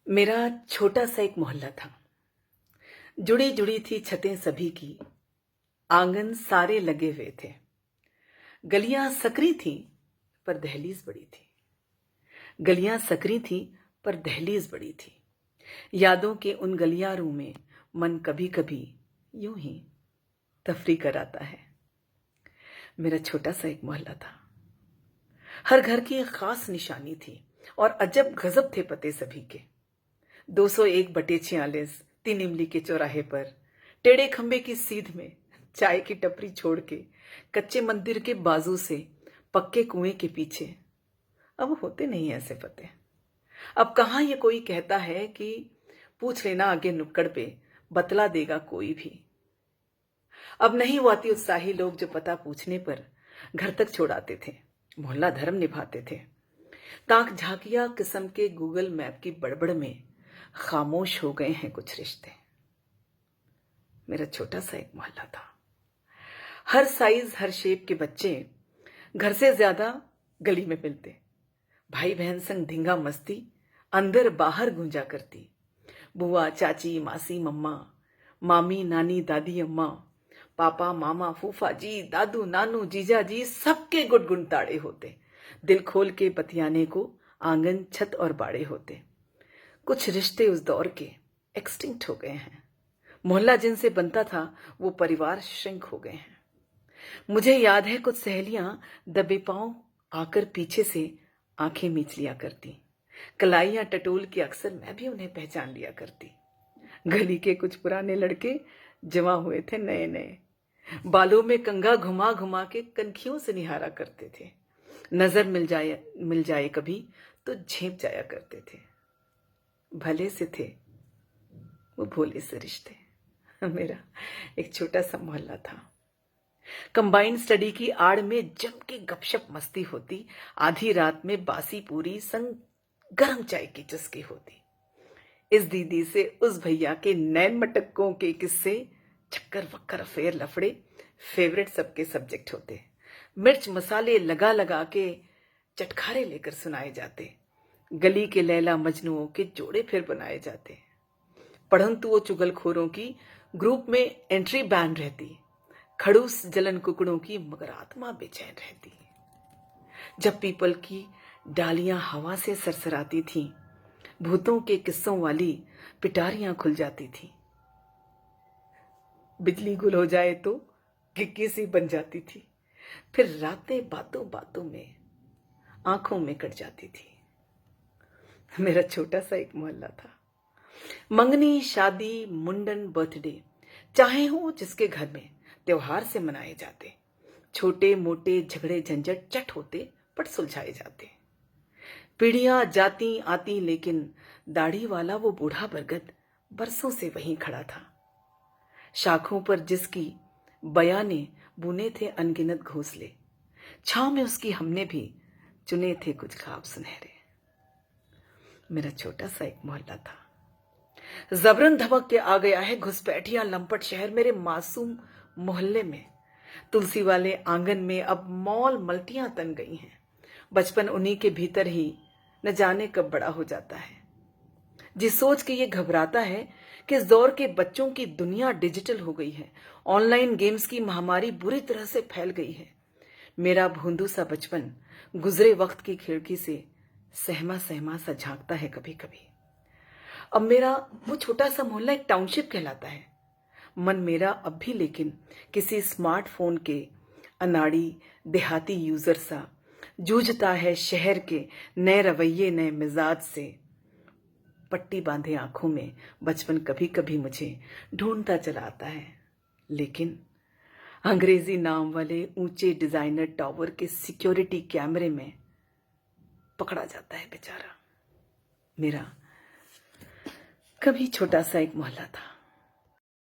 मेरा छोटा सा एक मोहल्ला था। जुड़ी जुड़ी थी छतें सभी की, आंगन सारे लगे हुए थे। गलियां सकरी थी पर दहलीज बड़ी थी। गलियां सकरी थी पर दहलीज बड़ी थी। यादों के उन गलियारों में मन कभी कभी यूं ही तफरी कर आता है। मेरा छोटा सा एक मोहल्ला था। हर घर की एक खास निशानी थी और अजब गजब थे पते सभी के। 201/46 तीन इमली के चौराहे पर, टेढ़े खंबे की सीध में, चाय की टपरी छोड़ के, कच्चे मंदिर के बाजू से, पक्के कुएं के पीछे। अब होते नहीं ऐसे पते। अब कहाँ ये कोई कहता है कि पूछ लेना आगे नुक्कड़ पे, बतला देगा कोई भी। अब नहीं वो आती उत्साही लोग जो पता पूछने पर घर तक छोड़ाते थे, मोहल्ला धर्म निभाते थे। ताक झाकिया किस्म के गूगल मैप की बड़बड़ में खामोश हो गए हैं कुछ रिश्ते। मेरा छोटा सा एक मोहल्ला था। हर साइज हर शेप के बच्चे घर से ज्यादा गली में मिलते। भाई बहन संग धींगा मस्ती अंदर बाहर गूंजा करती। बुआ चाची मासी मम्मा, मामी नानी दादी अम्मा, पापा मामा फूफा जी दादू नानू जीजा जी, सबके गुटगुन ताड़े होते। दिल खोल के बतियाने को आंगन छत और बाड़े होते। कुछ रिश्ते उस दौर के एक्सटिंक्ट हो गए हैं। मोहल्ला जिनसे बनता था वो परिवार श्रिंक हो गए हैं। मुझे याद है कुछ सहेलियां दबे पांव आकर पीछे से आंखें मीच लिया करती। कलाइयां टटोल के अक्सर मैं भी उन्हें पहचान लिया करती। गली के कुछ पुराने लड़के जमा हुए थे नए नए, बालों में कंघा घुमा घुमा के कनखियों से निहारा करते थे। नजर मिल जाए कभी तो झेप जाया करते थे। भले से थे वो भोले से रिश्ते। मेरा एक छोटा सा मोहल्ला था। कंबाइंड स्टडी की आड़ में जम के गपशप मस्ती होती। आधी रात में बासी पूरी संग गर्म चाय की चुस्की होती। इस दीदी से उस भैया के नैन मटक्कों के किस्से, चक्कर वक्कर अफेयर लफड़े फेवरेट सबके सब्जेक्ट होते। मिर्च मसाले लगा लगा के चटखारे लेकर सुनाए जाते। गली के लैला मजनुओं के जोड़े फिर बनाए जाते। पढ़ंतुओं चुगलखोरों की ग्रुप में एंट्री बैन रहती। खड़ूस जलन कुकड़ों की मगर आत्मा बेचैन रहती। जब पीपल की डालियां हवा से सरसराती थीं, भूतों के किस्सों वाली पिटारियां खुल जाती थीं। बिजली गुल हो जाए तो गिग्गी सी बन जाती थी। फिर रातें बातों बातों में आंखों में कट जाती थी। मेरा छोटा सा एक मोहल्ला था। मंगनी शादी मुंडन बर्थडे चाहे हो जिसके घर में, त्योहार से मनाए जाते। छोटे मोटे झगड़े झंझट चट होते पर सुलझाए जाते। पीढ़ियां जाती आती लेकिन दाढ़ी वाला वो बूढ़ा बरगद बरसों से वहीं खड़ा था। शाखों पर जिसकी बया ने बुने थे अनगिनत घोंसले, छांव में उसकी हमने भी चुने थे कुछ ख्वाब सुनहरे। मेरा छोटा सा एक मोहल्ला था। जबरन धबक के आ गया है घुसपैठिया लंपट शहर मेरे मासूम मोहल्ले में। तुलसी वाले आंगन में अब मॉल मल्टियां तन गई हैं। बचपन उन्हीं के भीतर ही न जाने कब बड़ा हो जाता है। जिस सोच के ये घबराता है कि इस दौर के बच्चों की दुनिया डिजिटल हो गई है। ऑनलाइन गेम्स की महामारी बुरी तरह से फैल गई है। मेरा भोंदू सा बचपन गुजरे वक्त की खिड़की से सहमा सहमा सा झांकता है कभी कभी। अब मेरा वो छोटा सा मोहल्ला एक टाउनशिप कहलाता है। मन मेरा अब भी लेकिन किसी स्मार्टफोन के अनाड़ी देहाती यूजर सा जूझता है शहर के नए रवैये नए मिजाज से। पट्टी बांधे आंखों में बचपन कभी कभी मुझे ढूंढता चला आता है, लेकिन अंग्रेजी नाम वाले ऊंचे डिजाइनर टावर के सिक्योरिटी कैमरे में पकड़ा जाता है बेचारा। मेरा कभी छोटा सा एक मोहल्ला था।